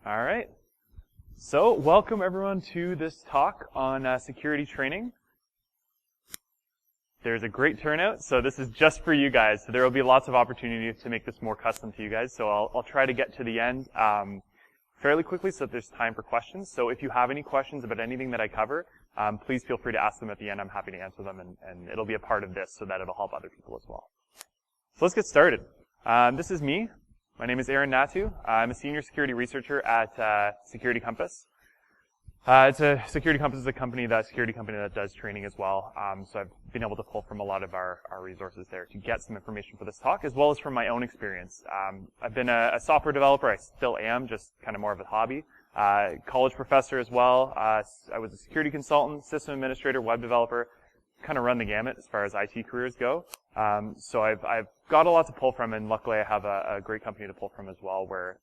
All right. So welcome everyone to this talk on security training. There's a great turnout, so this is just for you guys. So there will be lots of opportunity to make this more custom to you guys. So I'll try to get to the end fairly quickly so that there's time for questions. So if you have any questions about anything that I cover, please feel free to ask them at the end. I'm happy to answer them, and it'll be a part of this so that it'll help other people as well. So let's get started. This is me. My name is Hnatiw. I'm a senior security researcher at Security Compass. Security Compass is a security company that does training as well. So I've been able to pull from a lot of our resources there to get some information for this talk, as well as from my own experience. I've been a software developer. I still am, just kind of more of a hobby. College professor as well. I was a security consultant, system administrator, web developer. Kind of run the gamut as far as IT careers go. So I've got a lot to pull from, and luckily I have a great company to pull from as well, where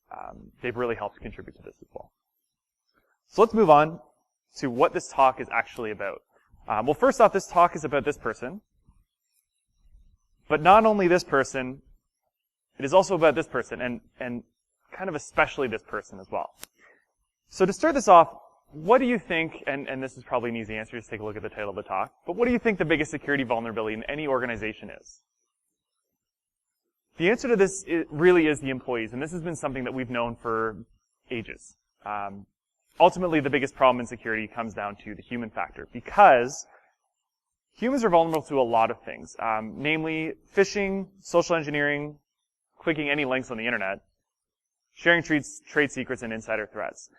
they've really helped contribute to this as well. So let's move on to what this talk is actually about. Well, first off, this talk is about this person. But not only this person, it is also about this person, and kind of especially this person as well. So to start this off, what do you think, and this is probably an easy answer, just take a look at the title of the talk, but what do you think the biggest security vulnerability in any organization is? The answer to this really is the employees, and this has been something that we've known for ages. Ultimately, the biggest problem in security comes down to the human factor, because humans are vulnerable to a lot of things, namely phishing, social engineering, clicking any links on the internet, sharing trade secrets, and insider threats.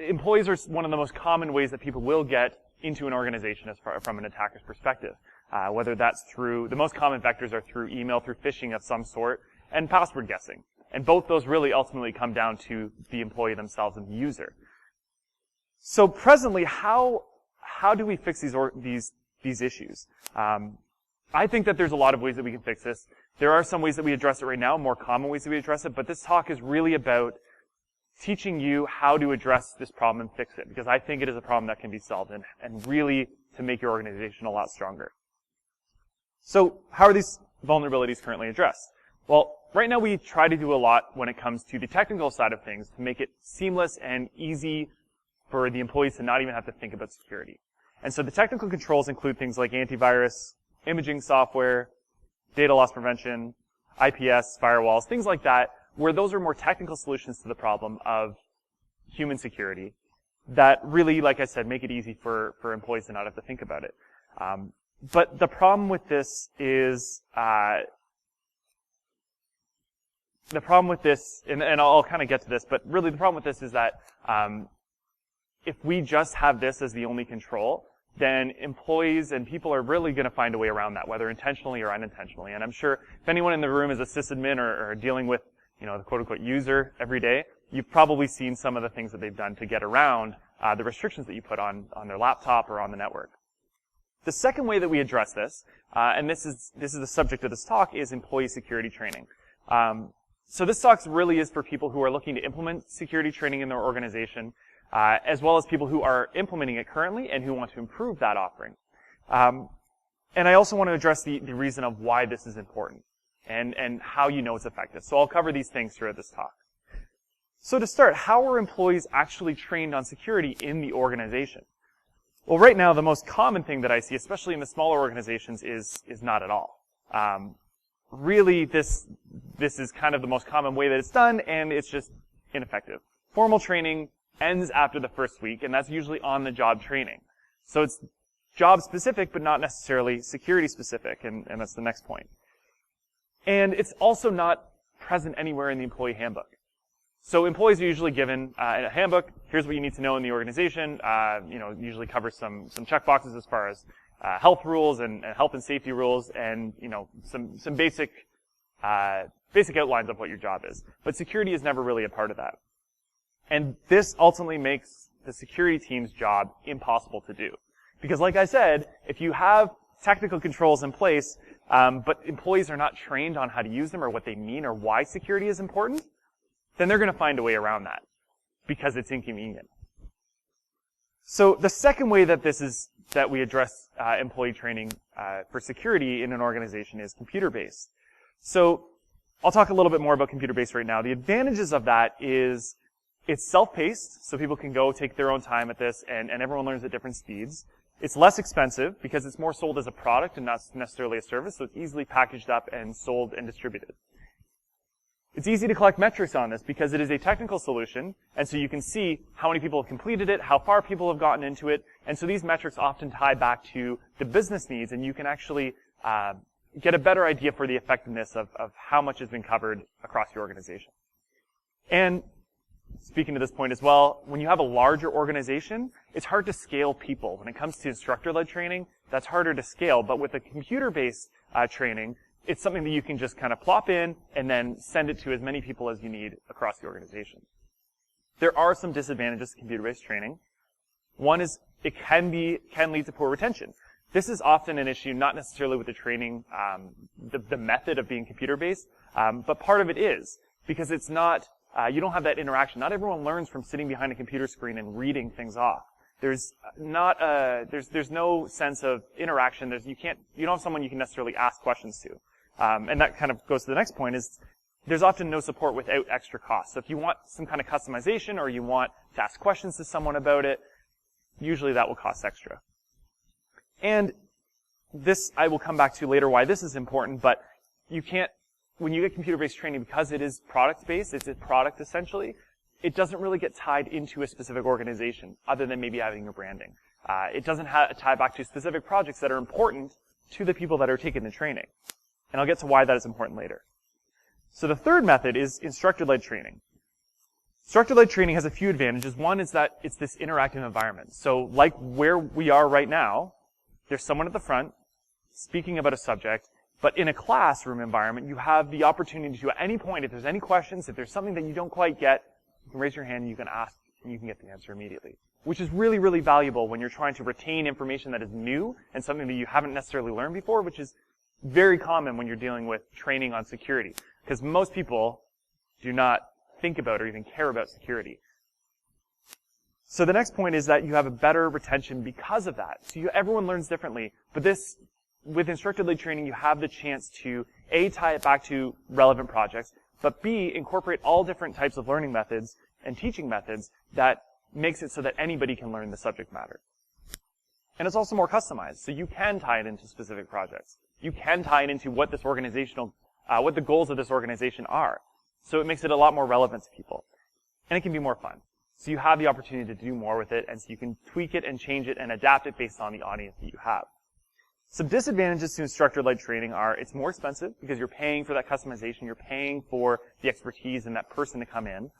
Employees are one of the most common ways that people will get into an organization from an attacker's perspective. Whether that's through, the most common vectors are through email, through phishing of some sort, and password guessing. And both those really ultimately come down to the employee themselves and the user. So presently, how do we fix these issues? I think that there's a lot of ways that we can fix this. There are some ways that we address it right now, more common ways that we address it, but this talk is really about teaching you how to address this problem and fix it, because I think it is a problem that can be solved and really to make your organization a lot stronger. So how are these vulnerabilities currently addressed? Well, right now we try to do a lot when it comes to the technical side of things to make it seamless and easy for the employees to not even have to think about security. And so the technical controls include things like antivirus, imaging software, data loss prevention, IPS, firewalls, things like that, where those are more technical solutions to the problem of human security that really, like I said, make it easy for employees to not have to think about it. But the problem with this is, and I'll kind of get to this, but really the problem with this is that if we just have this as the only control, then employees and people are really going to find a way around that, whether intentionally or unintentionally. And I'm sure if anyone in the room is a sysadmin or dealing with the quote-unquote user every day, you've probably seen some of the things that they've done to get around the restrictions that you put on their laptop or on the network. The second way that we address this, and this is the subject of this talk, is employee security training. So this talk really is for people who are looking to implement security training in their organization, as well as people who are implementing it currently and who want to improve that offering. And I also want to address the reason of why this is important and how you know it's effective. So I'll cover these things throughout this talk. So to start, how are employees actually trained on security in the organization? Well, right now, the most common thing that I see, especially in the smaller organizations, is not at all. Really, this is kind of the most common way that it's done, and it's just ineffective. Formal training ends after the first week, and that's usually on-the-job training. So it's job-specific, but not necessarily security-specific, and that's the next point. And it's also not present anywhere in the employee handbook. So employees are usually given a handbook. Here's what you need to know in the organization. Usually covers some checkboxes as far as health rules and health and safety rules, and some basic outlines of what your job is. But security is never really a part of that. And this ultimately makes the security team's job impossible to do. Because like I said, if you have technical controls in place, but employees are not trained on how to use them or what they mean or why security is important, then they're going to find a way around that because it's inconvenient. So the second way that we address employee training for security in an organization is computer-based. So I'll talk a little bit more about computer-based right now. The advantages of that is it's self-paced, so people can go take their own time at this, and everyone learns at different speeds. It's less expensive because it's more sold as a product and not necessarily a service, so it's easily packaged up and sold and distributed. It's easy to collect metrics on this because it is a technical solution, and so you can see how many people have completed it, how far people have gotten into it, and so these metrics often tie back to the business needs, and you can actually get a better idea for the effectiveness of how much has been covered across your organization. And speaking to this point as well, when you have a larger organization, it's hard to scale people. When it comes to instructor-led training, that's harder to scale, but with a computer-based training, it's something that you can just kind of plop in and then send it to as many people as you need across the organization. There are some disadvantages to computer-based training. One is it can lead to poor retention. This is often an issue, not necessarily with the training, the method of being computer-based, but part of it is because it's not, you don't have that interaction. Not everyone learns from sitting behind a computer screen and reading things off. There's no sense of interaction. You don't have someone you can necessarily ask questions to. And that kind of goes to the next point is there's often no support without extra cost. So if you want some kind of customization or you want to ask questions to someone about it, usually that will cost extra. And this I will come back to later why this is important, but you can't, when you get computer-based training, because it is product-based, it's a product essentially, it doesn't really get tied into a specific organization other than maybe having your branding. It doesn't tie back to specific projects that are important to the people that are taking the training. And I'll get to why that is important later. So the third method is instructor-led training. Instructor-led training has a few advantages. One is that it's this interactive environment. So like where we are right now, there's someone at the front speaking about a subject, but in a classroom environment, you have the opportunity to, at any point, if there's any questions, if there's something that you don't quite get, you can raise your hand and you can ask, and you can get the answer immediately. Which is really, really valuable when you're trying to retain information that is new and something that you haven't necessarily learned before, which is very common when you're dealing with training on security. Because most people do not think about or even care about security. So the next point is that you have a better retention because of that. So everyone learns differently, but with instructor-led training, you have the chance to A, tie it back to relevant projects, but B, incorporate all different types of learning methods and teaching methods that makes it so that anybody can learn the subject matter. And it's also more customized, so you can tie it into specific projects. You can tie it into what what the goals of this organization are. So it makes it a lot more relevant to people. And it can be more fun. So you have the opportunity to do more with it, and so you can tweak it and change it and adapt it based on the audience that you have. Some disadvantages to instructor-led training are it's more expensive because you're paying for that customization, you're paying for the expertise and that person to come in.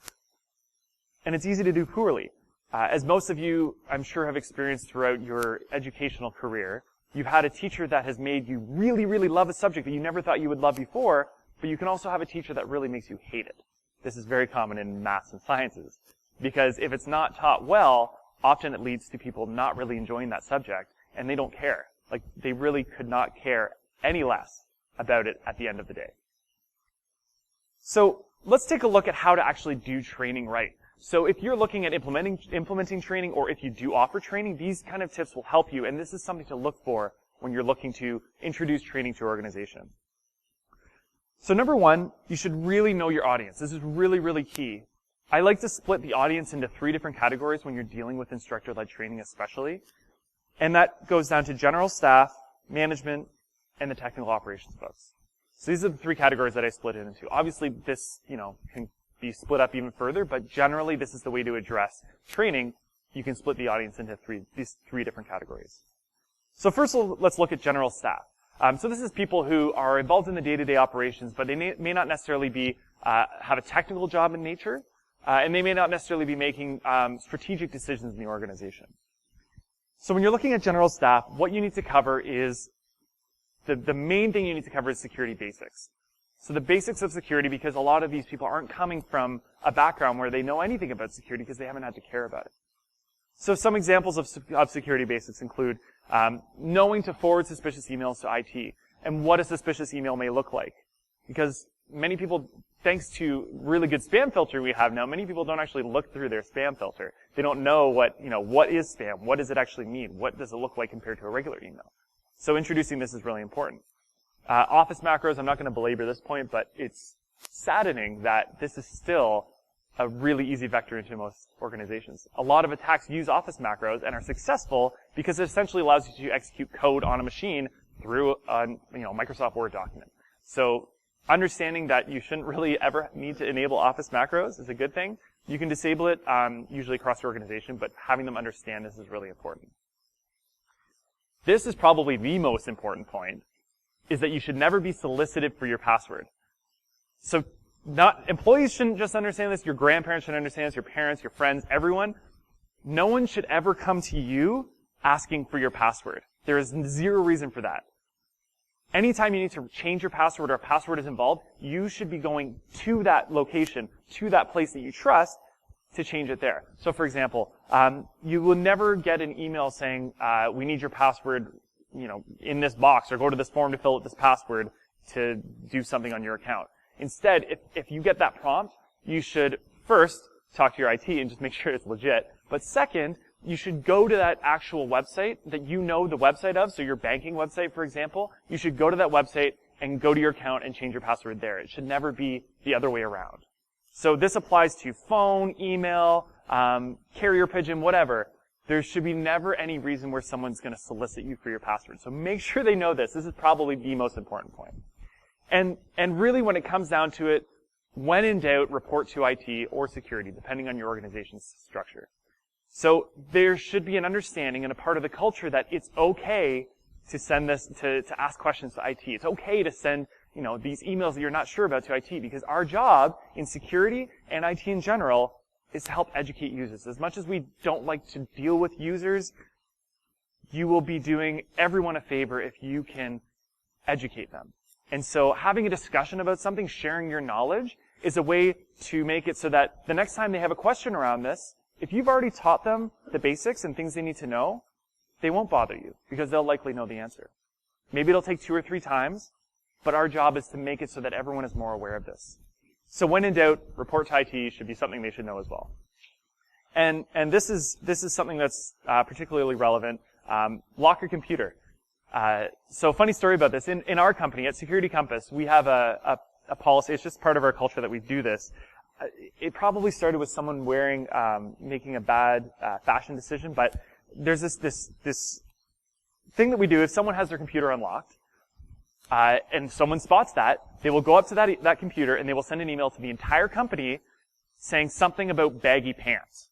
And it's easy to do poorly. As most of you, I'm sure, have experienced throughout your educational career, you've had a teacher that has made you really, really love a subject that you never thought you would love before, but you can also have a teacher that really makes you hate it. This is very common in maths and sciences. Because if it's not taught well, often it leads to people not really enjoying that subject, and they don't care. Like, they really could not care any less about it at the end of the day. So let's take a look at how to actually do training right. So if you're looking at implementing training, or if you do offer training, these kind of tips will help you, and this is something to look for when you're looking to introduce training to your organization. So number one, you should really know your audience. This is really, really key. I like to split the audience into 3 different categories when you're dealing with instructor-led training especially. And that goes down to general staff, management, and the technical operations folks. So these are the 3 categories that I split it into. Obviously, this, can be split up even further, but generally this is the way to address training. You can split the audience into these 3 different categories. So first, let's look at general staff. So this is people who are involved in the day-to-day operations, but they may not necessarily have a technical job in nature. And they may not necessarily be making strategic decisions in the organization. So when you're looking at general staff, what you need to cover is, the main thing you need to cover is security basics. So the basics of security, because a lot of these people aren't coming from a background where they know anything about security because they haven't had to care about it. So some examples of security basics include knowing to forward suspicious emails to IT and what a suspicious email may look like. Because many people, thanks to really good spam filter we have now, many people don't actually look through their spam filter. They don't know what is spam? What does it actually mean? What does it look like compared to a regular email? So introducing this is really important. Office macros, I'm not going to belabor this point, but it's saddening that this is still a really easy vector into most organizations. A lot of attacks use Office macros and are successful because it essentially allows you to execute code on a machine through a Microsoft Word document. So understanding that you shouldn't really ever need to enable Office macros is a good thing. You can disable it usually across your organization, but having them understand this is really important. This is probably the most important point, is that you should never be solicited for your password. So employees shouldn't just understand this, your grandparents should understand this, your parents, your friends, everyone. No one should ever come to you asking for your password. There is zero reason for that. Anytime you need to change your password or a password is involved, you should be going to that location, to that place that you trust, to change it there. So for example, you will never get an email saying, we need your password, in this box, or go to this form to fill out this password to do something on your account. Instead, if you get that prompt, you should first talk to your IT and just make sure it's legit. But second, you should go to that actual website that you know the website of, so your banking website, for example. You should go to that website and go to your account and change your password there. It should never be the other way around. So this applies to phone, email, carrier pigeon, whatever. There should be never any reason where someone's going to solicit you for your password. So make sure they know this. This is probably the most important point. And really, when it comes down to it, when in doubt, report to IT or security, depending on your organization's structure. So there should be an understanding and a part of the culture that it's okay to send this, to ask questions to IT. It's okay to send, these emails that you're not sure about to IT, because our job in security and IT in general is to help educate users. As much as we don't like to deal with users, you will be doing everyone a favor if you can educate them. And so having a discussion about something, sharing your knowledge, is a way to make it so that the next time they have a question around this, if you've already taught them the basics and things they need to know, they won't bother you, because they'll likely know the answer. Maybe it'll take 2 or 3 times, but our job is to make it so that everyone is more aware of this. So when in doubt, report to IT should be something they should know as well. And this is something that's particularly relevant. Lock your computer. So funny story about this. In our company, at Security Compass, we have a policy. It's just part of our culture that we do this. It probably started with someone making a bad fashion decision, but there's this thing that we do. If someone has their computer unlocked, and someone spots that, they will go up to that computer and they will send an email to the entire company saying something about baggy pants.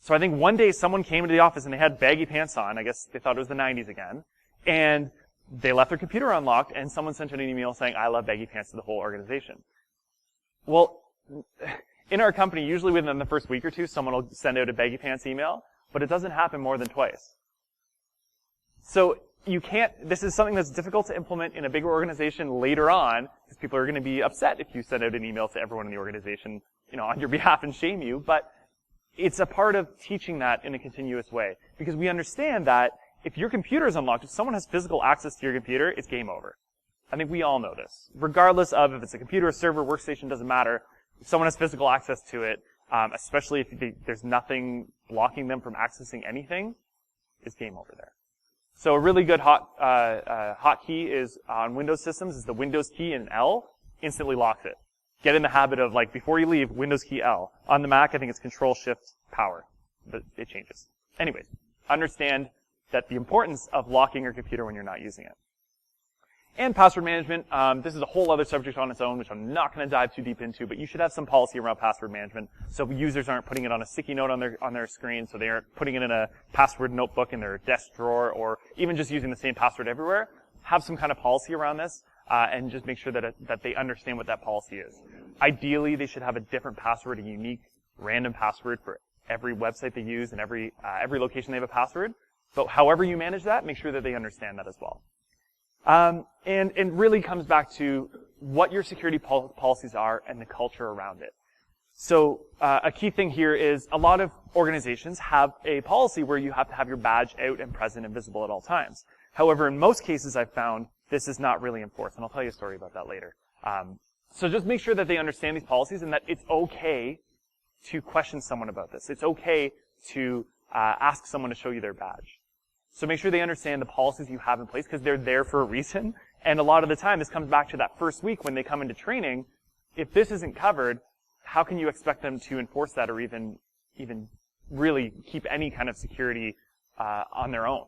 So I think one day someone came into the office and they had baggy pants on. I guess they thought it was the 90s again. And they left their computer unlocked, and someone sent an email saying, I love baggy pants, to the whole organization. Well, in our company, usually within the first week or two, someone will send out a baggy pants email, but it doesn't happen more than twice. So this is something that's difficult to implement in a bigger organization later on, because people are going to be upset if you send out an email to everyone in the organization, on your behalf and shame you, but it's a part of teaching that in a continuous way, because we understand that if your computer is unlocked, if someone has physical access to your computer, it's game over. I think we all know this. Regardless of if it's a computer, a server, workstation, doesn't matter. If someone has physical access to it, especially if there's nothing blocking them from accessing anything, it's game over there. So a really good hot key is on Windows systems is the Windows key and L instantly locks it. Get in the habit of, before you leave, Windows key L. On the Mac, I think it's Control-Shift-Power, but it changes. Anyways, understand that the importance of locking your computer when you're not using it. And password management, this is a whole other subject on its own, which I'm not going to dive too deep into, but you should have some policy around password management, so users aren't putting it on a sticky note on their screen, so they aren't putting it in a password notebook in their desk drawer, or even just using the same password everywhere. Have some kind of policy around this, and just make sure that they understand what that policy is. Ideally, they should have a different password, a unique, random password for every website they use and every location they have a password. But however you manage that, make sure that they understand that as well. And it really comes back to what your security policies are and the culture around it. So a key thing here is a lot of organizations have a policy where you have to have your badge out and present and visible at all times. However, in most cases I've found this is not really enforced, and I'll tell you a story about that later. So just make sure that they understand these policies and that it's okay to question someone about this. It's okay to ask someone to show you their badge. So make sure they understand the policies you have in place, because they're there for a reason. And a lot of the time, this comes back to that first week when they come into training. if this isn't covered, how can you expect them to enforce that or even really keep any kind of security on their own?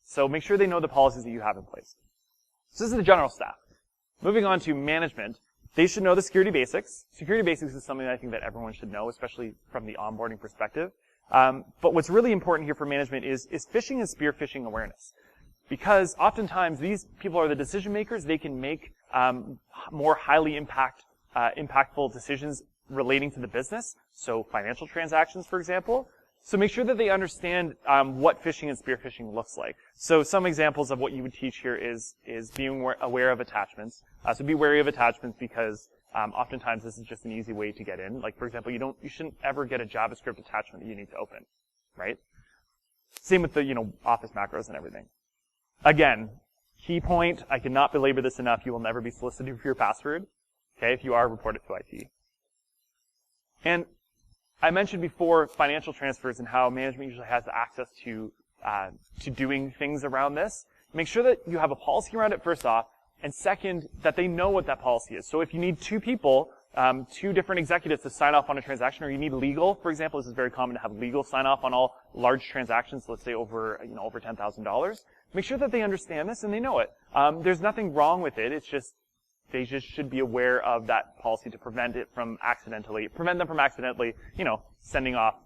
So make sure they know the policies that you have in place. So this is the general staff. Moving on to management, they should know the security basics. Security basics is something that I think that everyone should know, especially from the onboarding perspective. But what's really important here for management is phishing and spear phishing awareness. Because oftentimes these people are the decision makers. They can make more highly impactful decisions relating to the business. So financial transactions, for example. So make sure that they understand what phishing and spear phishing looks like. So some examples of what you would teach here is being aware of attachments. So be wary of attachments because oftentimes this is just an easy way to get in. Like for example, you shouldn't ever get a JavaScript attachment that you need to open, right? Same with the Office macros and everything. Again, key point, I cannot belabor this enough. You will never be solicited for your password. Okay, if you are, report it to IT. And I mentioned before financial transfers and how management usually has access to doing things around this. Make sure that you have a policy around it first off, and second, that they know what that policy is. So if you need two people, two different executives to sign off on a transaction, or you need legal, for example, this is very common to have legal sign off on all large transactions, let's say over $10,000. Make sure that they understand this and they know it. There's nothing wrong with it. It's just they just should be aware of that policy to prevent them from accidentally, sending off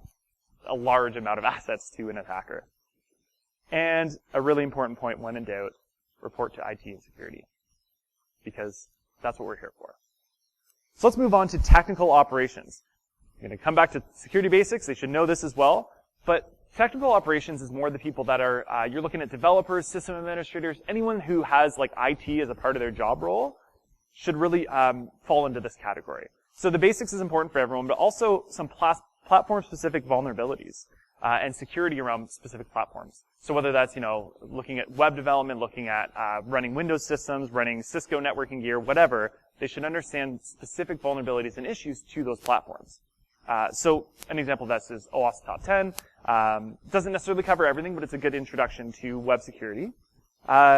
a large amount of assets to an attacker. And a really important point, when in doubt, report to IT and security, because that's what we're here for. So let's move on to technical operations. I'm going to come back to security basics. They should know this as well. But technical operations is more the people that are, you're looking at developers, system administrators, anyone who has like IT as a part of their job role should really fall into this category. So the basics is important for everyone, but also some platform-specific vulnerabilities and security around specific platforms. So whether that's, looking at web development, looking at running Windows systems, running Cisco networking gear, whatever, they should understand specific vulnerabilities and issues to those platforms. So an example of this is OWASP Top 10. Doesn't necessarily cover everything, but it's a good introduction to web security.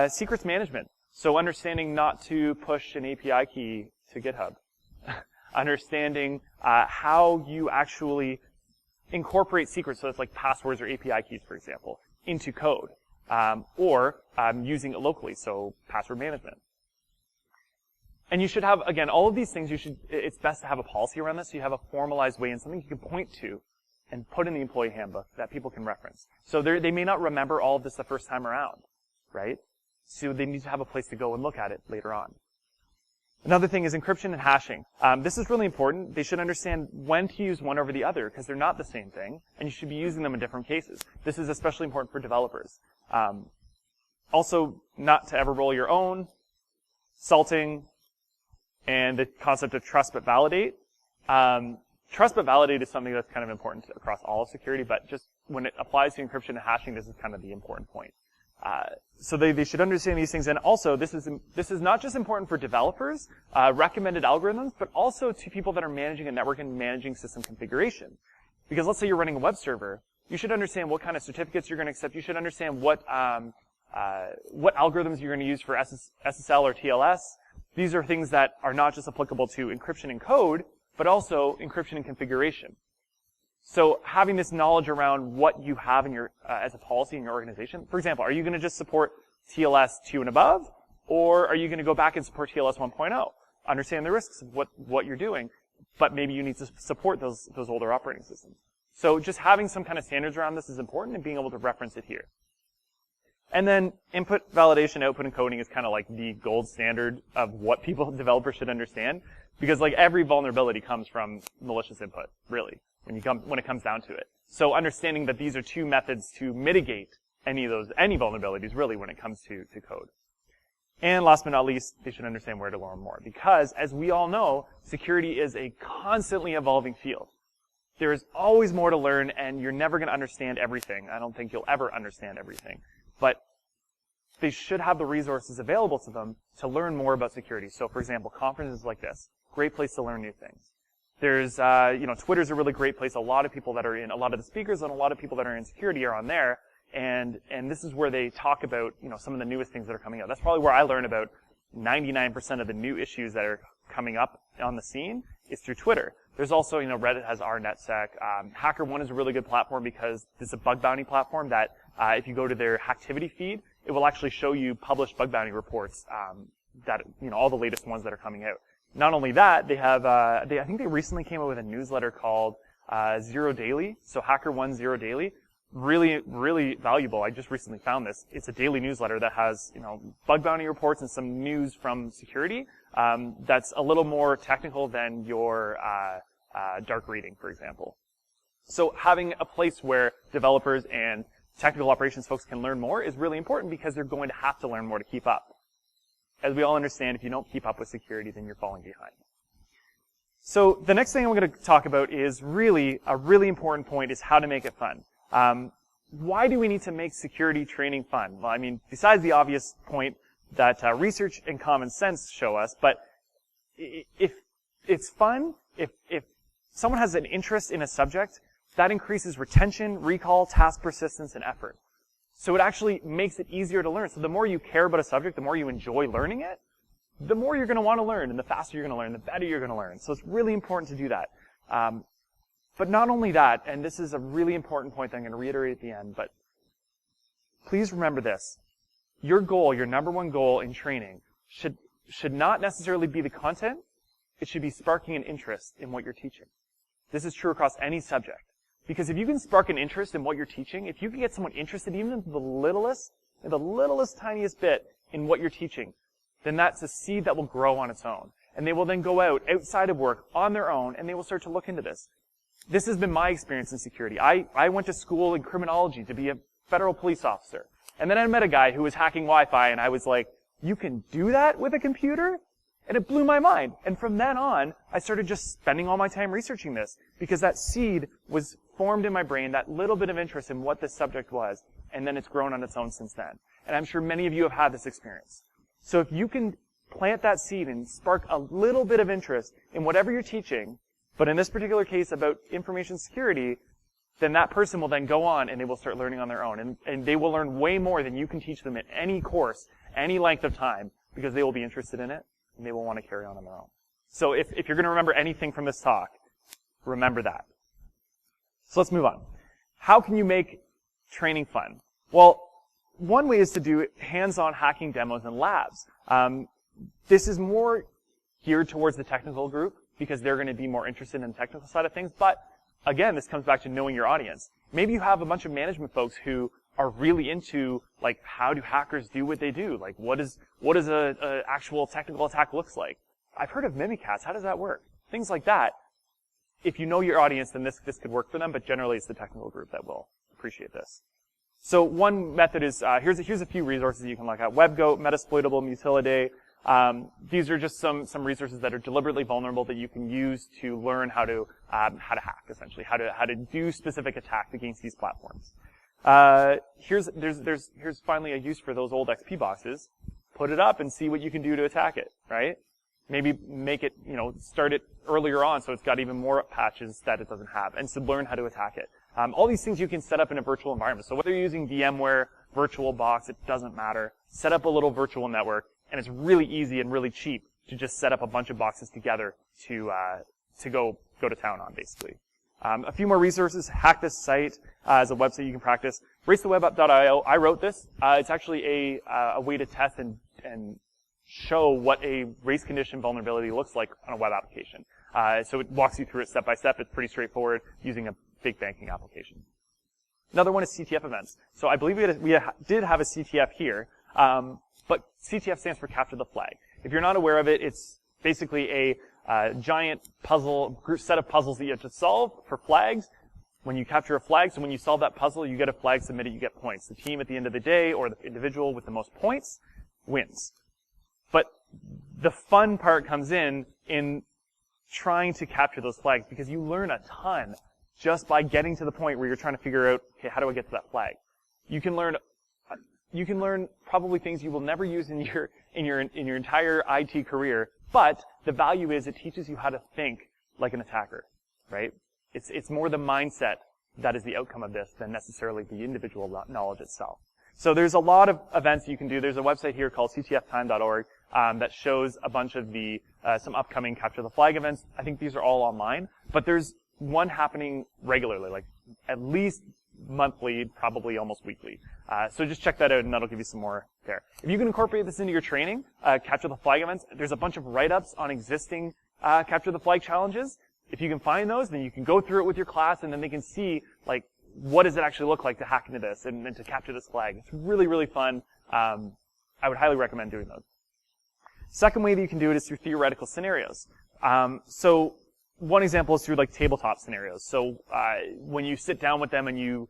Secrets management. So understanding not to push an API key to GitHub. Understanding how you actually incorporate secrets, so it's like passwords or API keys, for example, into code, or using it locally, so password management. And you should have, again, all of these things, it's best to have a policy around this, so you have a formalized way and something you can point to and put in the employee handbook that people can reference. So they may not remember all of this the first time around, right? So they need to have a place to go and look at it later on. Another thing is encryption and hashing. This is really important. They should understand when to use one over the other because they're not the same thing, and you should be using them in different cases. This is especially important for developers. Also, not to ever roll your own, salting, and the concept of trust but validate. Trust but validate is something that's kind of important across all of security, but just when it applies to encryption and hashing, this is kind of the important point. So they should understand these things, and also this is not just important for developers, recommended algorithms, but also to people that are managing a network and managing system configuration. Because let's say you're running a web server, you should understand what kind of certificates you're going to accept. You should understand what algorithms you're going to use for SSL or TLS. These are things that are not just applicable to encryption and code, but also encryption and configuration. So having this knowledge around what you have in your as a policy in your organization. For example, are you going to just support TLS 2 and above, or are you going to go back and support TLS 1.0? Understand the risks of what you're doing, but maybe you need to support those older operating systems. So just having some kind of standards around this is important and being able to reference it here. And then input, validation, output, and coding is kind of like the gold standard of what developers should understand, because like every vulnerability comes from malicious input, really, when it comes down to it. So understanding that these are two methods to mitigate any vulnerabilities, really, when it comes to code. And last but not least, they should understand where to learn more, because as we all know, security is a constantly evolving field. There is always more to learn, and you're never going to understand everything. I don't think you'll ever understand everything. But they should have the resources available to them to learn more about security. So, for example, conferences like this, great place to learn new things. There's, Twitter's a really great place. A lot of people that are in, a lot of the speakers and a lot of people that are in security are on there. And this is where they talk about, some of the newest things that are coming out. That's probably where I learn about 99% of the new issues that are coming up on the scene is through Twitter. There's also, Reddit has rNetSec. HackerOne is a really good platform because it's a bug bounty platform that if you go to their Hnatiw feed, it will actually show you published bug bounty reports that, all the latest ones that are coming out. Not only that, they have, I think they recently came out with a newsletter called Zero Daily. So HackerOne Zero Daily. Really, really valuable. I just recently found this. It's a daily newsletter that has, bug bounty reports and some news from security that's a little more technical than your dark reading, for example. So having a place where developers and technical operations folks can learn more is really important because they're going to have to learn more to keep up. As we all understand, if you don't keep up with security, then you're falling behind. So the next thing I'm going to talk about is a really important point is how to make it fun. Why do we need to make security training fun? Well, besides the obvious point that research and common sense show us, but if it's fun, if someone has an interest in a subject, that increases retention, recall, task persistence, and effort. So it actually makes it easier to learn. So the more you care about a subject, the more you enjoy learning it, the more you're going to want to learn, and the faster you're going to learn, the better you're going to learn. So it's really important to do that. But not only that, and this is a really important point that I'm going to reiterate at the end, but please remember this. Your goal, your number one goal in training should not necessarily be the content. It should be sparking an interest in what you're teaching. This is true across any subject. Because if you can spark an interest in what you're teaching, if you can get someone interested even in the littlest tiniest bit in what you're teaching, then that's a seed that will grow on its own. And they will then go out outside of work on their own, and they will start to look into this. This has been my experience in security. I went to school in criminology to be a federal police officer. And then I met a guy who was hacking Wi-Fi, and I was like, you can do that with a computer? And it blew my mind. And from then on, I started just spending all my time researching this because that seed was formed in my brain, that little bit of interest in what this subject was, and then it's grown on its own since then. And I'm sure many of you have had this experience. So if you can plant that seed and spark a little bit of interest in whatever you're teaching, but in this particular case about information security, then that person will then go on and they will start learning on their own. And they will learn way more than you can teach them in any course, any length of time, because they will be interested in it and they will want to carry on their own. So if you're going to remember anything from this talk, remember that. So let's move on. How can you make training fun? Well, one way is to do hands-on hacking demos and labs. This is more geared towards the technical group because they're going to be more interested in the technical side of things. But again, this comes back to knowing your audience. Maybe you have a bunch of management folks who are really into, like, how do hackers do what they do? Like, what does a actual technical attack looks like? I've heard of Mimikatz. How does that work? Things like that. If you know your audience, then this could work for them, but generally it's the technical group that will appreciate this. So one method is, here's a few resources you can look at. WebGoat, Metasploitable, Mutilidae. These are just some resources that are deliberately vulnerable that you can use to learn how to hack, essentially, how to do specific attacks against these platforms. Here's finally a use for those old XP boxes. Put it up and see what you can do to attack it, right? Maybe make it, start it earlier on so it's got even more patches that it doesn't have, and so learn how to attack it. All these things you can set up in a virtual environment. So whether you're using VMware, VirtualBox, it doesn't matter. Set up a little virtual network, and it's really easy and really cheap to just set up a bunch of boxes together to go to town on, basically. A few more resources. Hack This Site as a website you can practice. RaceTheWebUp.io. I wrote this. It's actually a way to test and show what a race condition vulnerability looks like on a web application. So it walks you through it step by step. It's pretty straightforward using a big banking application. Another one is CTF events. So I believe we did have a CTF here, but CTF stands for Capture the Flag. If you're not aware of it, it's basically a giant set of puzzles that you have to solve for flags. When you capture a flag, so when you solve that puzzle, you get a flag submitted, you get points. The team at the end of the day, or the individual with the most points, wins. But the fun part comes in trying to capture those flags, because you learn a ton just by getting to the point where you're trying to figure out, okay, how do I get to that flag? You can learn probably things you will never use in your entire IT career, but the value is it teaches you how to think like an attacker, right? It's more the mindset that is the outcome of this than necessarily the individual knowledge itself. So there's a lot of events you can do. There's a website here called ctftime.org. that shows a bunch of the some upcoming Capture the Flag events. I think these are all online, but there's one happening regularly, like at least monthly, probably almost weekly. So just check that out, and that'll give you some more there. If you can incorporate this into your training, Capture the Flag events, there's a bunch of write-ups on existing Capture the Flag challenges. If you can find those, then you can go through it with your class, and then they can see, like, what does it actually look like to hack into this and to capture this flag. It's really, really fun. I would highly recommend doing those. Second way that you can do it is through theoretical scenarios. So one example is through like tabletop scenarios. So when you sit down with them and you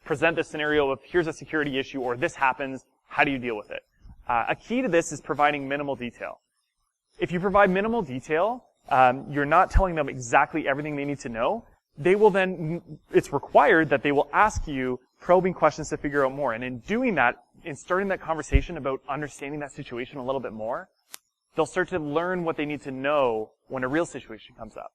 present the scenario of here's a security issue or this happens, how do you deal with it? A key to this is providing minimal detail. If you provide minimal detail, you're not telling them exactly everything they need to know. They will then, it's required that they will ask you probing questions to figure out more. And in doing that, in starting that conversation about understanding that situation a little bit more, they'll start to learn what they need to know when a real situation comes up.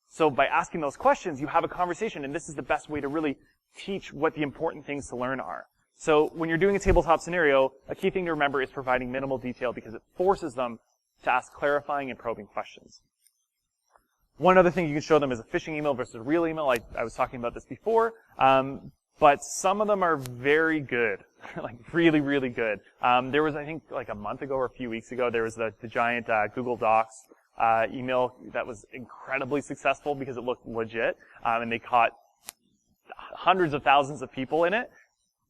So by asking those questions, you have a conversation, and this is the best way to really teach what the important things to learn are. So when you're doing a tabletop scenario, a key thing to remember is providing minimal detail because it forces them to ask clarifying and probing questions. One other thing you can show them is a phishing email versus a real email. I was talking about this before, but some of them are very good, like really, really good. There was, I think, like a month ago or a few weeks ago, there was the giant Google Docs email that was incredibly successful because it looked legit, and they caught hundreds of thousands of people in it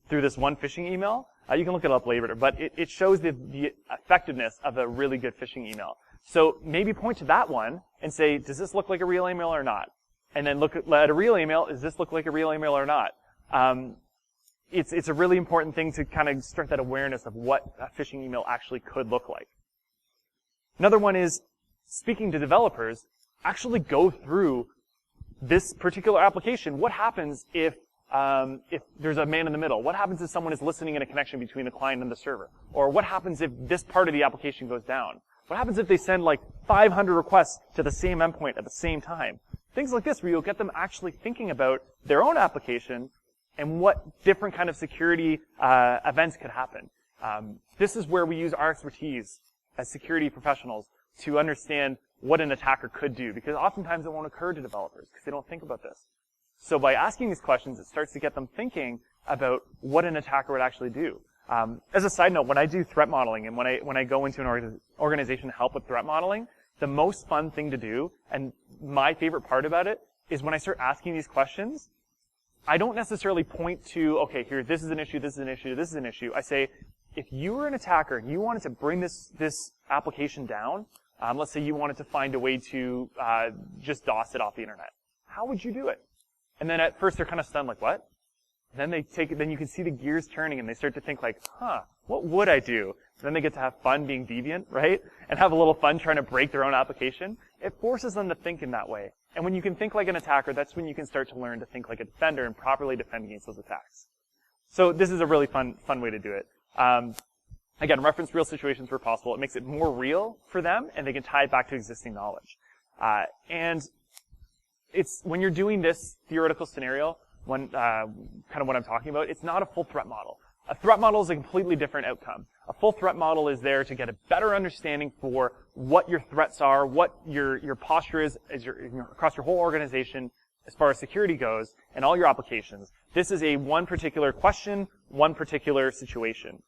through this one phishing email. You can look it up later, but it shows the effectiveness of a really good phishing email. So maybe point to that one and say, does this look like a real email or not? And then look at a real email, does this look like a real email or not? It's a really important thing to kind of start that awareness of what a phishing email actually could look like. Another one is, speaking to developers, actually go through this particular application. What happens if there's a man in the middle? What happens if someone is listening in a connection between the client and the server? Or what happens if this part of the application goes down? What happens if they send like 500 requests to the same endpoint at the same time? Things like this where you'll get them actually thinking about their own application and what different kind of security events could happen. This is where we use our expertise as security professionals to understand what an attacker could do, because oftentimes it won't occur to developers because they don't think about this. So by asking these questions, it starts to get them thinking about what an attacker would actually do. As a side note, when I do threat modeling and when I go into an organization to help with threat modeling, the most fun thing to do, and my favorite part about it, is when I start asking these questions, I don't necessarily point to, okay, here, this is an issue, this is an issue, this is an issue. I say, if you were an attacker and you wanted to bring this application down, let's say you wanted to find a way to just DOS it off the internet, how would you do it? And then at first they're kind of stunned, like, what? Then then you can see the gears turning and they start to think like, what would I do? Then they get to have fun being deviant, right? And have a little fun trying to break their own application. It forces them to think in that way. And when you can think like an attacker, that's when you can start to learn to think like a defender and properly defend against those attacks. So this is a really fun way to do it. Again, reference real situations where possible. It makes it more real for them and they can tie it back to existing knowledge. And it's, when you're doing this theoretical scenario, kind of what I'm talking about, it's not a full threat model. A threat model is a completely different outcome. A full threat model is there to get a better understanding for what your threats are, what your posture is across your whole organization as far as security goes, and all your applications. This is a one particular question, one particular situation.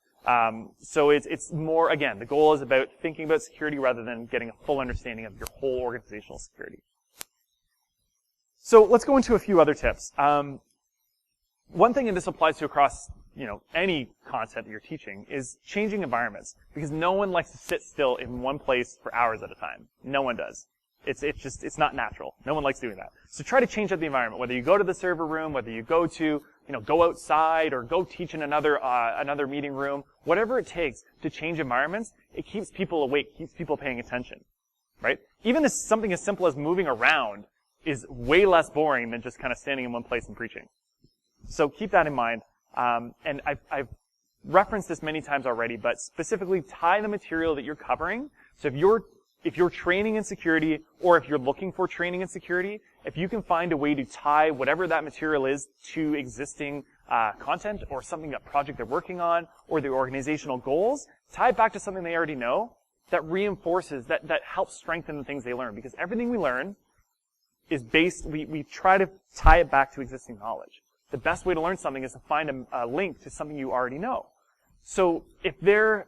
So it's more, again, the goal is about thinking about security rather than getting a full understanding of your whole organizational security. So let's go into a few other tips. One thing, and this applies to across, any content that you're teaching, is changing environments. Because no one likes to sit still in one place for hours at a time. No one does. It's not natural. No one likes doing that. So try to change up the environment. Whether you go to the server room, whether you go to, go outside or go teach in another meeting room, whatever it takes to change environments, it keeps people awake, keeps people paying attention, right? Even something as simple as moving around is way less boring than just kind of standing in one place and preaching. So keep that in mind. And I've referenced this many times already, but specifically tie the material that you're covering. So if you're training in security, or if you're looking for training in security, if you can find a way to tie whatever that material is to existing content or something, a project they're working on, or their organizational goals, tie it back to something they already know, that reinforces, that helps strengthen the things they learn. Because everything we learn is based, we try to tie it back to existing knowledge. The best way to learn something is to find a link to something you already know. So if you're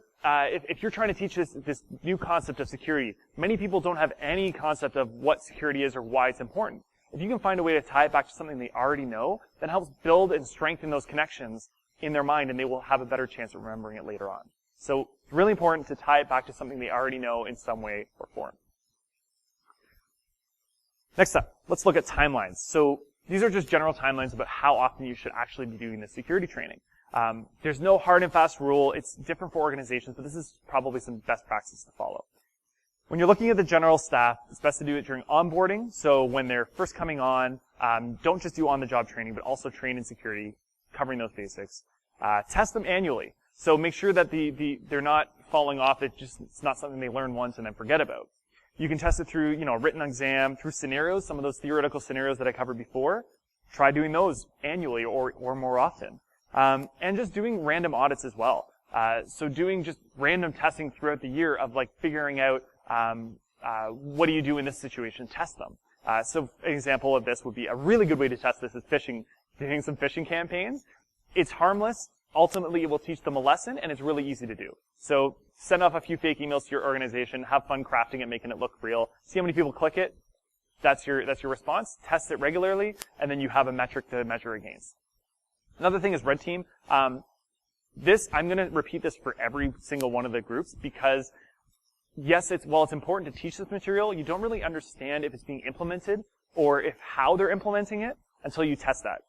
trying to teach this new concept of security, many people don't have any concept of what security is or why it's important. If you can find a way to tie it back to something they already know, that helps build and strengthen those connections in their mind, and they will have a better chance of remembering it later on. So it's really important to tie it back to something they already know in some way or form. Next up, let's look at timelines. So these are just general timelines about how often you should actually be doing this security training. There's no hard and fast rule. It's different for organizations, but this is probably some best practice to follow. When you're looking at the general staff, it's best to do it during onboarding. So when they're first coming on, don't just do on-the-job training, but also train in security, covering those basics. Test them annually. So make sure that they're not falling off. It's not something they learn once and then forget about. You can test it through, a written exam, through scenarios, some of those theoretical scenarios that I covered before. Try doing those annually or more often. And just doing random audits as well. So doing just random testing throughout the year of figuring out, what do you do in this situation? Test them. So an example of this would be a really good way to test this is phishing, doing some phishing campaigns. It's harmless. Ultimately, it will teach them a lesson, and it's really easy to do. So send off a few fake emails to your organization, have fun crafting it, making it look real. See how many people click it. That's your response. Test it regularly, and then you have a metric to measure against. Another thing is red team. I'm going to repeat this for every single one of the groups because, yes, while it's important to teach this material, you don't really understand if it's being implemented or how they're implementing it until you test that,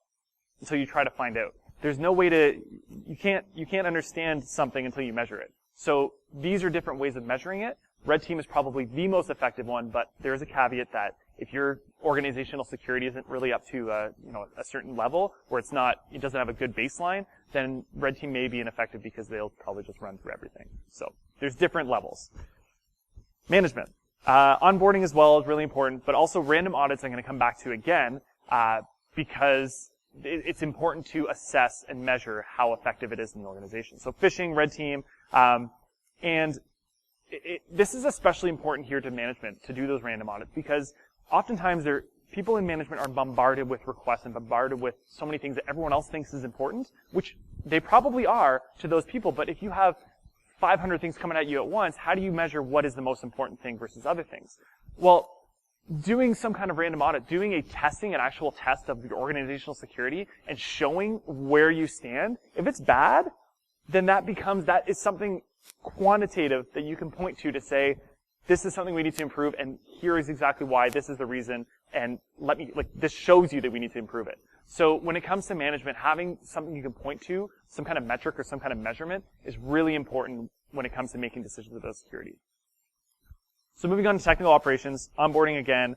until you try to find out. There's no way you can't understand something until you measure it. So these are different ways of measuring it. Red team is probably the most effective one, but there is a caveat that if your organizational security isn't really up to a certain level, or it doesn't have a good baseline, then red team may be ineffective because they'll probably just run through everything. So there's different levels. Management. Onboarding as well is really important, but also random audits I'm going to come back to again, because it's important to assess and measure how effective it is in the organization. So phishing, red team, and this is especially important here to management to do those random audits because oftentimes people in management are bombarded with requests and bombarded with so many things that everyone else thinks is important, which they probably are to those people. But if you have 500 things coming at you at once, how do you measure what is the most important thing versus other things? Well, doing some kind of random audit, doing an actual test of your organizational security and showing where you stand, if it's bad, then that is something quantitative that you can point to say, this is something we need to improve, and here is exactly why, this is the reason, and this shows you that we need to improve it. So when it comes to management, having something you can point to, some kind of metric or some kind of measurement, is really important when it comes to making decisions about security. So moving on to technical operations, onboarding again,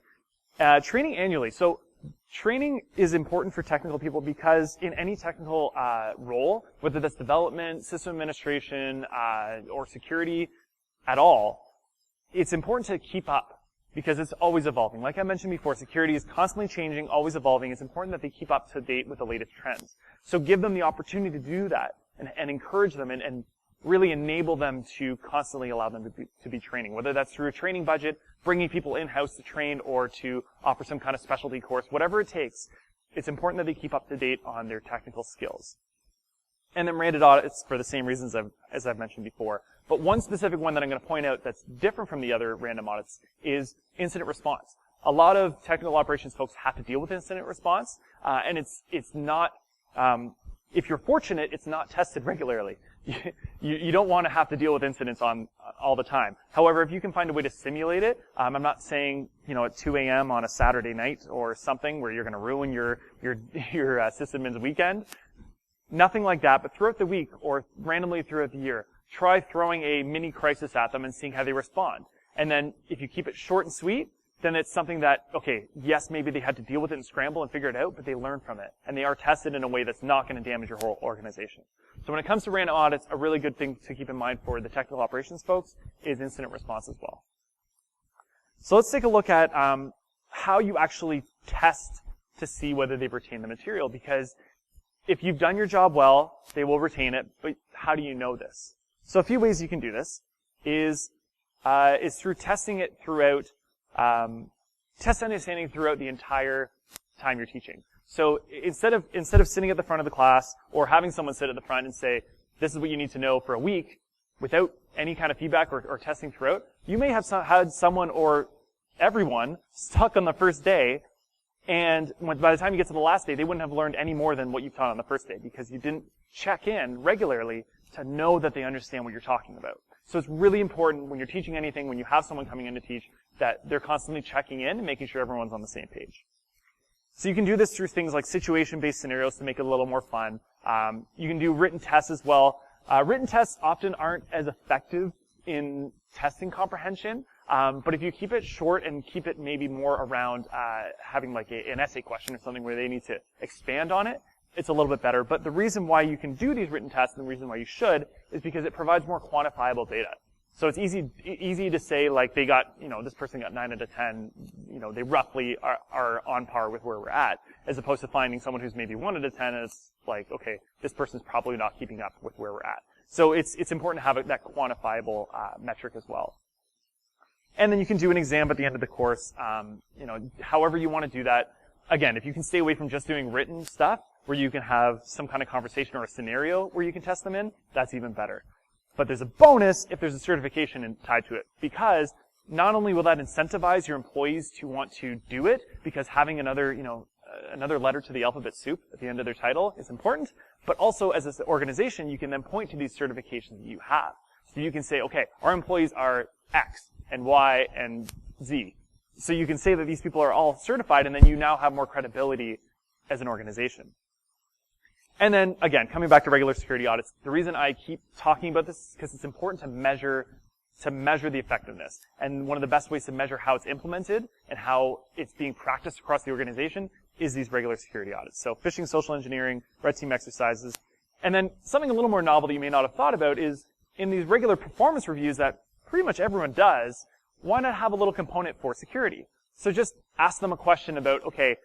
training annually. So training is important for technical people because in any technical role, whether that's development, system administration, or security at all, it's important to keep up because it's always evolving. Like I mentioned before, security is constantly changing, always evolving. It's important that they keep up to date with the latest trends. So give them the opportunity to do that and encourage them and really enable them to constantly allow them to be training, whether that's through a training budget, bringing people in-house to train, or to offer some kind of specialty course, whatever it takes. It's important that they keep up to date on their technical skills. And then random audits for the same reasons as I've mentioned before. But one specific one that I'm going to point out that's different from the other random audits is incident response. A lot of technical operations folks have to deal with incident response, and it's not, if you're fortunate, it's not tested regularly. You don't want to have to deal with incidents all the time. However, if you can find a way to simulate it, I'm not saying, at 2 a.m. on a Saturday night or something where you're going to ruin your sysadmin's weekend. Nothing like that, but throughout the week or randomly throughout the year, try throwing a mini crisis at them and seeing how they respond. And then if you keep it short and sweet, then it's something that, okay, yes, maybe they had to deal with it and scramble and figure it out, but they learn from it. And they are tested in a way that's not going to damage your whole organization. So when it comes to random audits, a really good thing to keep in mind for the technical operations folks is incident response as well. So let's take a look at how you actually test to see whether they've retained the material, because if you've done your job well, they will retain it, but how do you know this? So a few ways you can do this is is through testing it throughout, test understanding throughout the entire time you're teaching. So instead of sitting at the front of the class or having someone sit at the front and say, this is what you need to know for a week, without any kind of feedback or testing throughout, you may have had someone or everyone stuck on the first day, and by the time you get to the last day, they wouldn't have learned any more than what you've taught on the first day because you didn't check in regularly to know that they understand what you're talking about. So it's really important when you're teaching anything, when you have someone coming in to teach, that they're constantly checking in and making sure everyone's on the same page. So you can do this through things like situation-based scenarios to make it a little more fun. You can do written tests as well. Written tests often aren't as effective in testing comprehension, but if you keep it short and keep it maybe more around having like an essay question or something where they need to expand on it, it's a little bit better. But the reason why you can do these written tests and the reason why you should is because it provides more quantifiable data. So it's easy to say, like, they got, this person got 9 out of 10, they roughly are on par with where we're at, as opposed to finding someone who's maybe 1 out of 10 and it's like, okay, this person's probably not keeping up with where we're at. So it's important to have that quantifiable metric as well. And then you can do an exam at the end of the course, however you want to do that. Again, if you can stay away from just doing written stuff, where you can have some kind of conversation or a scenario where you can test them in, that's even better. But there's a bonus if there's a certification tied to it, because not only will that incentivize your employees to want to do it, because having another letter to the alphabet soup at the end of their title is important, but also as an organization, you can then point to these certifications that you have. So you can say, okay, our employees are X and Y and Z. So you can say that these people are all certified, and then you now have more credibility as an organization. And then, again, coming back to regular security audits, the reason I keep talking about this is because it's important to measure the effectiveness. And one of the best ways to measure how it's implemented and how it's being practiced across the organization is these regular security audits. So phishing, social engineering, red team exercises. And then something a little more novel that you may not have thought about is in these regular performance reviews that pretty much everyone does, why not have a little component for security? So just ask them a question about, okay,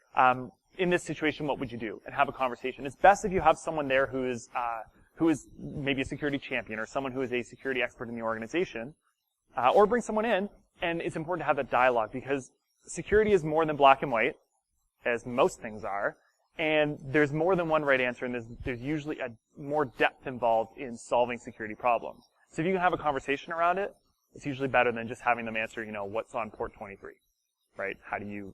in this situation, what would you do? And have a conversation. It's best if you have someone there who is maybe a security champion or someone who is a security expert in the organization, or bring someone in, and it's important to have that dialogue because security is more than black and white, as most things are, and there's more than one right answer, and there's usually a more depth involved in solving security problems. So if you can have a conversation around it, it's usually better than just having them answer, what's on port 23, right? How do you,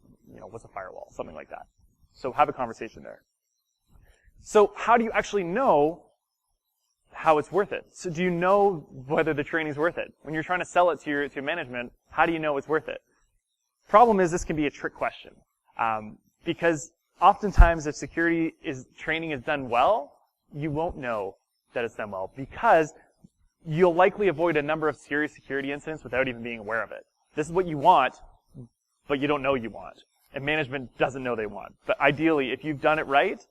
what's a firewall? Something like that. So have a conversation there. So how do you actually know how it's worth it? So do you know whether the training's worth it? When you're trying to sell it to your management, how do you know it's worth it? Problem is this can be a trick question. Because oftentimes if security training is done well, you won't know that it's done well because you'll likely avoid a number of serious security incidents without even being aware of it. This is what you want, but you don't know you want. And management doesn't know they want. But ideally, if you've done it right,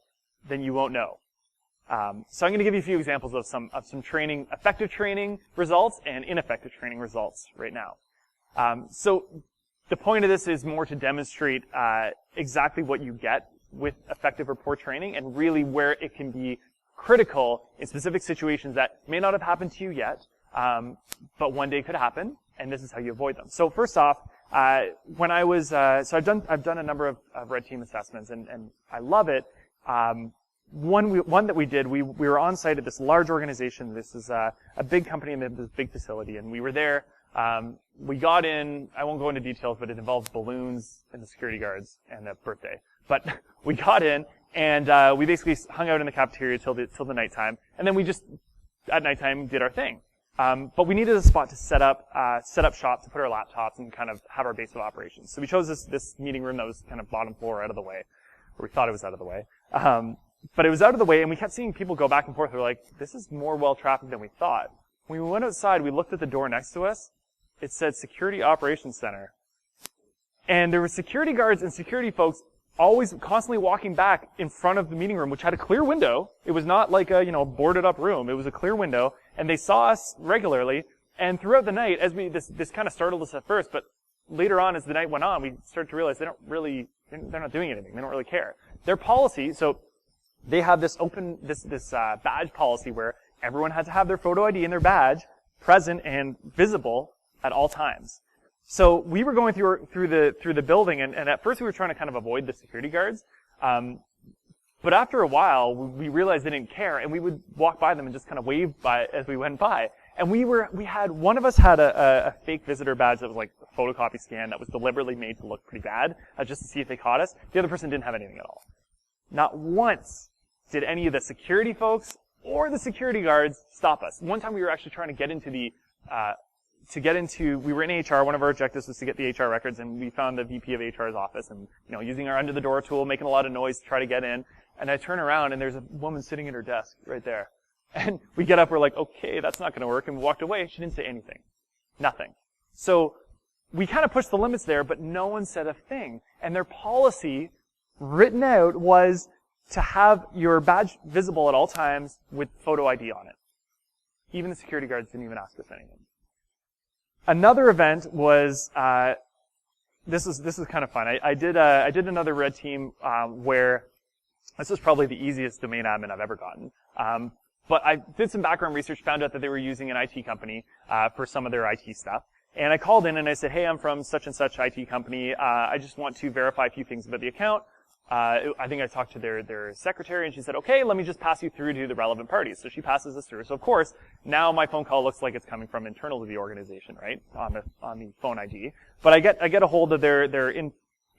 then you won't know. So I'm going to give you a few examples of some training, effective training results and ineffective training results right now. So the point of this is more to demonstrate exactly what you get with effective or poor training and really where it can be critical in specific situations that may not have happened to you yet, but one day could happen, and this is how you avoid them. So first off, when I was, I've done a number of red team assessments, and I love it. One that we did, we were on site at this large organization. This is a big company in this big facility, and we were there. We got in, I won't go into details, but it involved balloons and the security guards and a birthday. But we got in, and we basically hung out in the cafeteria till the nighttime, and then we just, at nighttime, did our thing. But we needed a spot to set up shop, to put our laptops and kind of have our base of operations. So we chose this meeting room that was kind of bottom floor out of the way, or we thought it was out of the way. But it was out of the way, and we kept seeing people go back and forth. We were like, this is more well-trafficked than we thought. When we went outside, we looked at the door next to us. It said Security Operations Center. And there were security guards and security folks always constantly walking back in front of the meeting room, which had a clear window. It was not like a, boarded up room. It was a clear window. And they saw us regularly. And throughout the night, this kind of startled us at first, but later on as the night went on, we started to realize they're not doing anything. They don't really care. Their policy, so they have this badge policy where everyone had to have their photo ID and their badge present and visible at all times. So we were going through the building, and at first we were trying to kind of avoid the security guards. But after a while, we realized they didn't care, and we would walk by them and just kind of wave by as we went by. And one of us had a fake visitor badge that was like a photocopy scan that was deliberately made to look pretty bad, just to see if they caught us. The other person didn't have anything at all. Not once did any of the security folks or the security guards stop us. One time we were actually trying to get into we were in HR, one of our objectives was to get the HR records, and we found the VP of HR's office, and, using our under the door tool, making a lot of noise to try to get in. And I turn around, and there's a woman sitting at her desk right there. And we get up, we're like, okay, that's not gonna work, and we walked away. She didn't say anything. Nothing. So we kind of pushed the limits there, but no one said a thing. And their policy, written out, was to have your badge visible at all times with photo ID on it. Even the security guards didn't even ask us anything. Another event was, this is kind of fun. I did another red team, where this was probably the easiest domain admin I've ever gotten. But I did some background research, found out that they were using an IT company, for some of their IT stuff. And I called in and I said, hey, I'm from such and such IT company. I just want to verify a few things about the account. I think I talked to their secretary, and she said, okay, let me just pass you through to the relevant parties. So she passes us through. So of course, now my phone call looks like it's coming from internal to the organization, right? On the phone ID. But I get a hold of their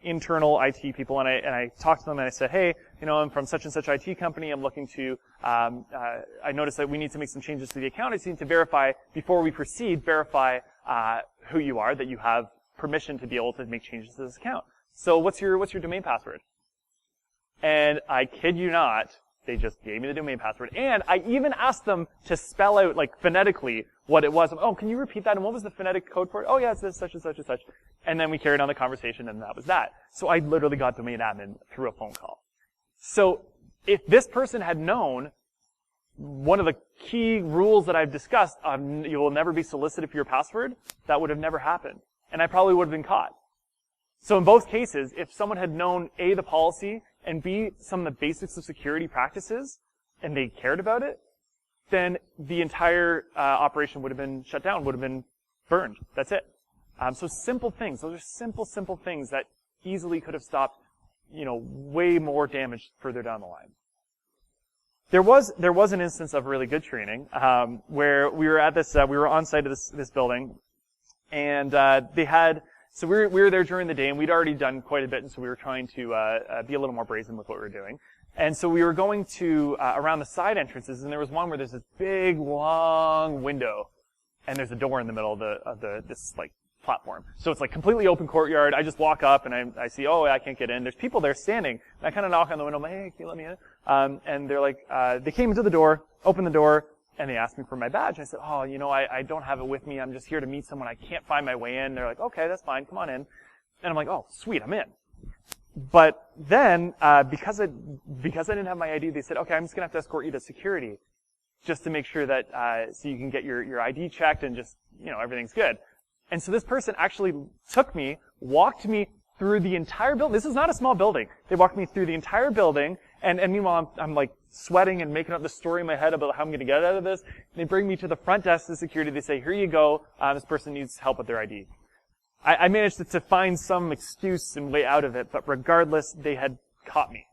internal IT people, and I talked to them, and I said, hey, I'm from such and such IT company. I'm looking to, I noticed that we need to make some changes to the account. I just need to verify, before we proceed, verify who you are, that you have permission to be able to make changes to this account. So what's your domain password? And I kid you not, they just gave me the domain password. And I even asked them to spell out, like, phonetically what it was. Oh, can you repeat that? And what was the phonetic code for it? Oh, yeah, it's this, such and such and such. And then we carried on the conversation, and that was that. So I literally got domain admin through a phone call. So if this person had known one of the key rules that I've discussed, you will never be solicited for your password, that would have never happened. And I probably would have been caught. So in both cases, if someone had known A, the policy, and B, some of the basics of security practices, and they cared about it, then the entire operation would have been shut down, would have been burned. That's it. So simple things. Those are simple things that easily could have stopped, way more damage further down the line. There was an instance of really good training, where we were at we were on site of this building, and so we were there during the day, and we'd already done quite a bit, and so we were trying to be a little more brazen with what we were doing. And so we were going to around the side entrances, and there was one where there's this big, long window, and there's a door in the middle of this platform. So it's like completely open courtyard. I just walk up, and I see, oh, I can't get in. There's people there standing, and I kind of knock on the window. I'm like, hey, can you let me in? And they're like, they came into the door, opened the door, and they asked me for my badge. I said, oh, I don't have it with me. I'm just here to meet someone. I can't find my way in. They're like, okay, that's fine. Come on in. And I'm like, oh, sweet, I'm in. But then, because I didn't have my ID, they said, okay, I'm just going to have to escort you to security just to make sure that, so you can get your ID checked and just, everything's good. And so this person actually took me, walked me through the entire building. This is not a small building. They walked me through the entire building, and meanwhile I'm like sweating and making up the story in my head about how I'm going to get out of this. And they bring me to the front desk of security. They say, here you go. This person needs help with their ID. I managed to find some excuse and way out of it, but regardless, they had caught me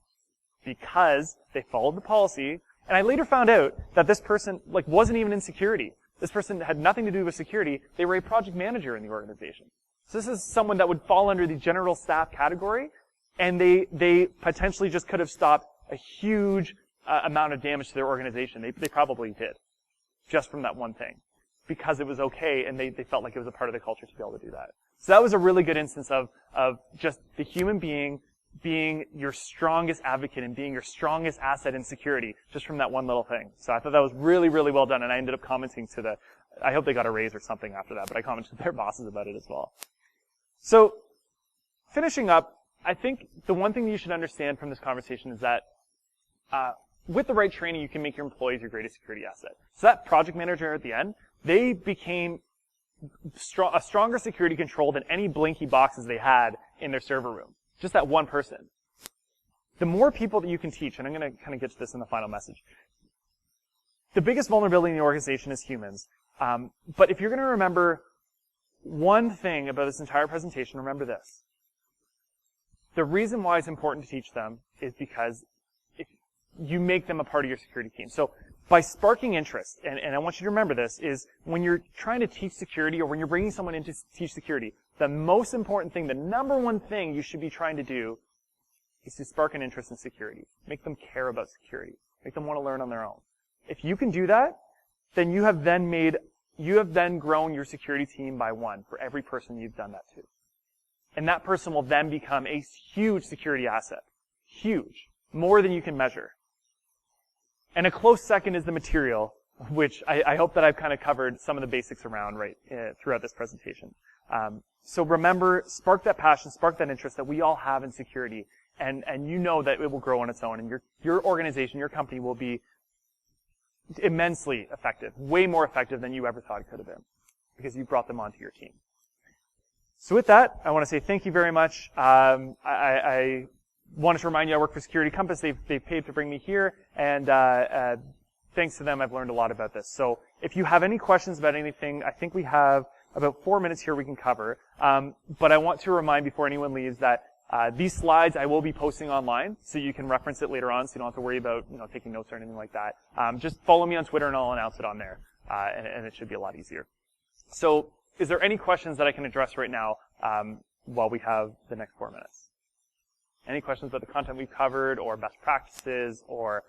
because they followed the policy. And I later found out that this person wasn't even in security. This person had nothing to do with security. They were a project manager in the organization. So this is someone that would fall under the general staff category, and they potentially just could have stopped a huge amount of damage to their organization. They probably did, just from that one thing, because it was okay, and they felt like it was a part of the culture to be able to do that. So that was a really good instance of just the human being your strongest advocate and being your strongest asset in security, just from that one little thing. So I thought that was really, really well done, and I ended up commenting to I hope they got a raise or something after that, but I commented to their bosses about it as well. So, finishing up, I think the one thing you should understand from this conversation is that with the right training, you can make your employees your greatest security asset. So that project manager at the end, they became a stronger security control than any blinky boxes they had in their server room. Just that one person. The more people that you can teach, and I'm going to kind of get to this in the final message, the biggest vulnerability in the organization is humans. But if you're going to remember one thing about this entire presentation, remember this. The reason why it's important to teach them is because if you make them a part of your security team. So by sparking interest, and I want you to remember this, is when you're trying to teach security or when you're bringing someone in to teach security, the most important thing, the number one thing you should be trying to do is to spark an interest in security. Make them care about security. Make them want to learn on their own. If you can do that, then you have then grown your security team by 1 for every person you've done that to. And that person will then become a huge security asset. Huge. More than you can measure. And a close second is the material, which I hope that I've kind of covered some of the basics around throughout this presentation. So remember, spark that passion, spark that interest that we all have in security, and you know that it will grow on its own, and your organization, your company will be immensely effective, way more effective than you ever thought it could have been, because you brought them onto your team. So with that, I want to say thank you very much. I wanted to remind you I work for Security Compass. They've paid to bring me here, and thanks to them, I've learned a lot about this. So if you have any questions about anything, I think we have about 4 minutes here we can cover. But I want to remind before anyone leaves that these slides I will be posting online, so you can reference it later on, so you don't have to worry about taking notes or anything like that. Just follow me on Twitter, and I'll announce it on there, and it should be a lot easier. So is there any questions that I can address right now while we have the next 4 minutes? Any questions about the content we've covered, or best practices, or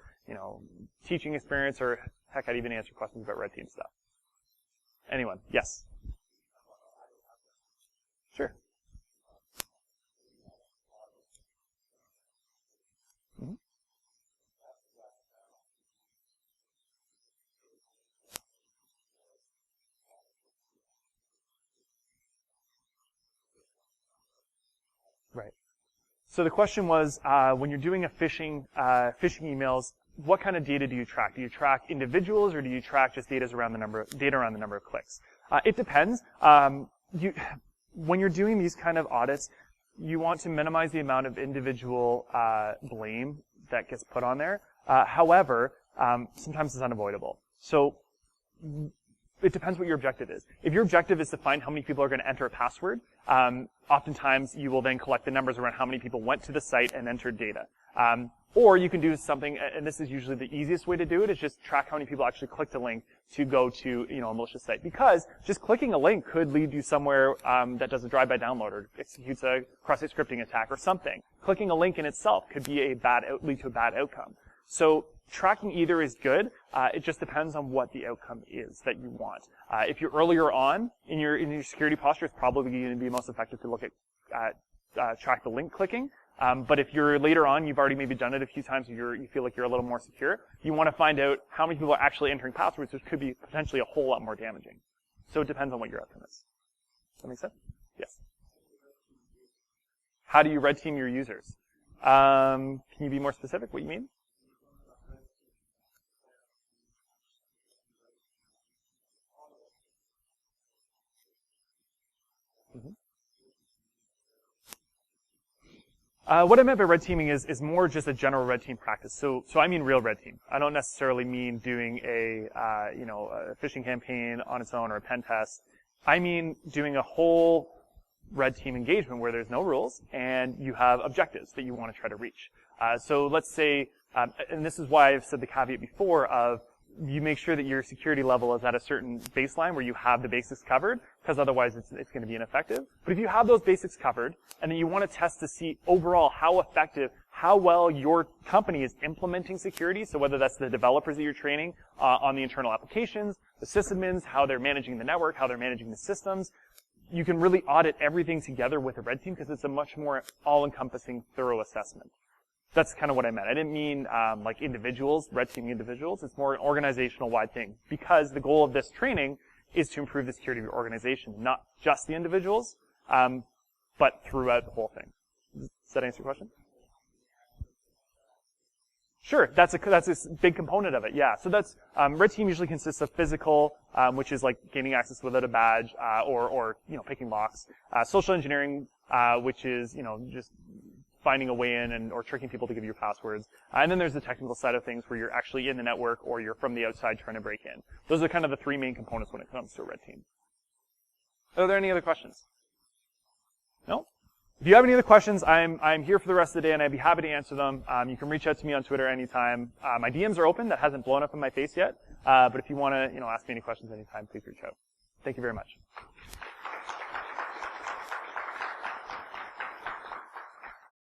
teaching experience, or heck, I'd even answer questions about red team stuff. Anyone? Yes. Sure. Mm-hmm. Right. So the question was, when you're doing a phishing emails, what kind of data do you track? Do you track individuals, or do you track just data around the number of clicks? It depends. When you're doing these kind of audits, you want to minimize the amount of individual blame that gets put on there. However, sometimes it's unavoidable. So it depends what your objective is. If your objective is to find how many people are going to enter a password, oftentimes you will then collect the numbers around how many people went to the site and entered data. Or you can do something, and this is usually the easiest way to do it, is just track how many people actually clicked a link to go to a malicious site. Because just clicking a link could lead you somewhere that does a drive-by download or executes a cross-site scripting attack or something. Clicking a link in itself could be lead to a bad outcome. So tracking either is good. It just depends on what the outcome is that you want. If you're earlier on in your security posture, it's probably going to be most effective to look at track the link clicking. But if you're later on, you've already maybe done it a few times, you feel like you're a little more secure, you want to find out how many people are actually entering passwords, which could be potentially a whole lot more damaging. So it depends on what your outcome is. Does that make sense? Yes. How do you red team your users? Can you be more specific what you mean? What I meant by red teaming is more just a general red team practice. So I mean real red team. I don't necessarily mean doing a phishing campaign on its own or a pen test. I mean doing a whole red team engagement where there's no rules and you have objectives that you want to try to reach. So let's say, and this is why I've said the caveat before of you make sure that your security level is at a certain baseline where you have the basics covered, because otherwise it's going to be ineffective. But if you have those basics covered, and then you want to test to see overall how effective, how well your company is implementing security, so whether that's the developers that you're training on the internal applications, the sysadmins, how they're managing the network, how they're managing the systems, you can really audit everything together with a red team because it's a much more all-encompassing, thorough assessment. That's kind of what I meant. I didn't mean like individuals, red teaming individuals. It's more an organizational-wide thing because the goal of this training is to improve the security of your organization, not just the individuals, but throughout the whole thing. Does that answer your question? Sure, that's a big component of it. Yeah, so that's red team usually consists of physical, which is like gaining access without a badge, or picking locks. Social engineering, which is just finding a way in or tricking people to give you passwords. And then there's the technical side of things where you're actually in the network or you're from the outside trying to break in. Those are kind of the three main components when it comes to a red team. Are there any other questions? No? If you have any other questions, I'm here for the rest of the day, and I'd be happy to answer them. You can reach out to me on Twitter anytime. My DMs are open. That hasn't blown up in my face yet. But if you want to, ask me any questions anytime, please reach out. Thank you very much.